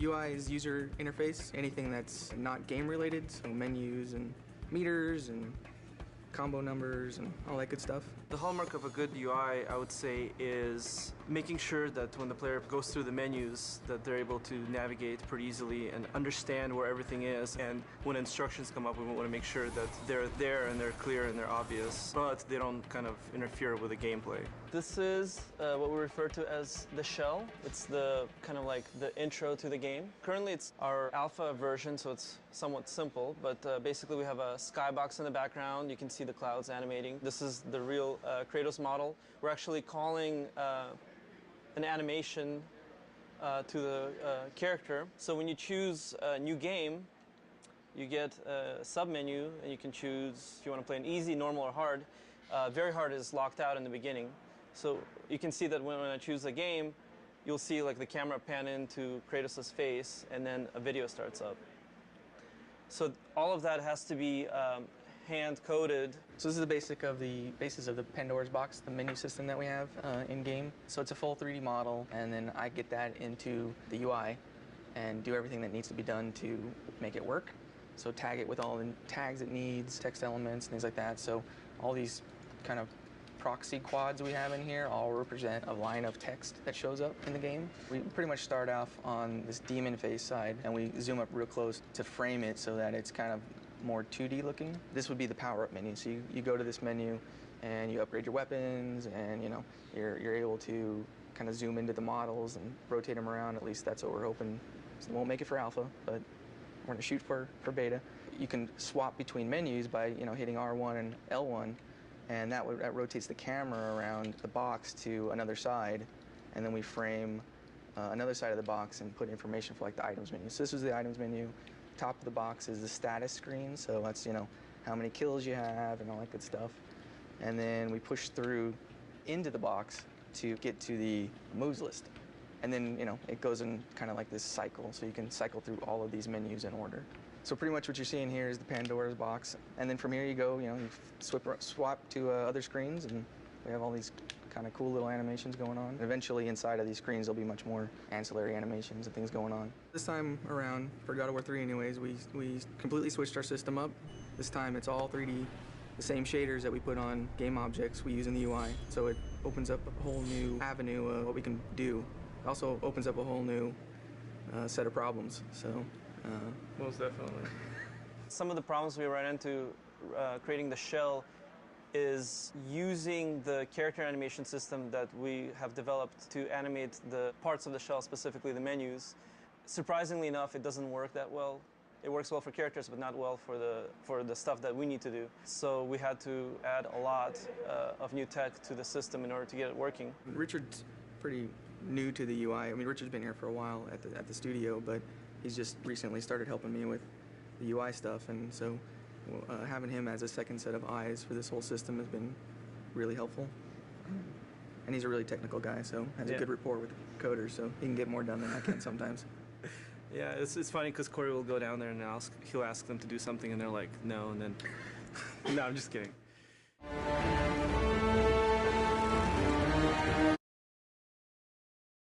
UI is user interface, anything that's not game related, so menus and meters and combo numbers and all that good stuff. The hallmark of a good UI, I would say, is making sure that when the player goes through the menus that they're able to navigate pretty easily and understand where everything is, and when instructions come up we want to make sure that they're there and they're clear and they're obvious, but they don't kind of interfere with the gameplay. This is what we refer to as the shell. It's the kind of like the intro to the game. Currently it's our alpha version, so it's somewhat simple, but basically we have a skybox in the background. You can see the clouds animating. This is the real Kratos model. We're actually calling an animation to the character. So when you choose a new game, you get a sub-menu, and you can choose if you want to play an easy, normal, or hard. Very hard is locked out in the beginning. So you can see that when I choose a game, you'll see like the camera pan into Kratos' face, and then a video starts up. So all of that has to be hand-coded. So this is the basis of the Pandora's box, the menu system that we have in-game. So it's a full 3D model, and then I get that into the UI and do everything that needs to be done to make it work. So tag it with all the tags it needs, text elements, things like that. So all these kind of proxy quads we have in here all represent a line of text that shows up in the game. We pretty much start off on this demon face side, and we zoom up real close to frame it so that it's kind of more 2D looking. This would be the power-up menu. So you go to this menu and you upgrade your weapons, and you're able to kind of zoom into the models and rotate them around. At least that's what we're hoping. So we won't make it for alpha, but we're going to shoot for beta. You can swap between menus by hitting R1 and L1, and that rotates the camera around the box to another side, and then we frame another side of the box and put information for like the items menu. So this is the items menu. Top of the box is the status screen, so that's how many kills you have and all that good stuff. And then we push through into the box to get to the moves list. And then it goes in kind of like this cycle, so you can cycle through all of these menus in order. So pretty much what you're seeing here is the Pandora's box, and then from here you go, you swap to other screens, and we have all these kind of cool little animations going on. Eventually inside of these screens there'll be much more ancillary animations and things going on. This time around, for God of War 3 anyways, we completely switched our system up. This time it's all 3D. The same shaders that we put on game objects we use in the UI, so it opens up a whole new avenue of what we can do. It also opens up a whole new set of problems. So most definitely. Some of the problems we ran into creating the shell is using the character animation system that we have developed to animate the parts of the shell, specifically the menus. Surprisingly enough, it doesn't work that well. It works well for characters, but not well for the stuff that we need to do. So we had to add a lot of new tech to the system in order to get it working. Richard's pretty new to the UI. I mean, Richard's been here for a while at the studio, but he's just recently started helping me with the UI stuff, and so having him as a second set of eyes for this whole system has been really helpful. And he's a really technical guy, so has a good rapport with coders, so he can get more done than I can sometimes. Yeah, it's funny because Corey will go down there and he'll ask them to do something, and they're like, no, and then... No, I'm just kidding.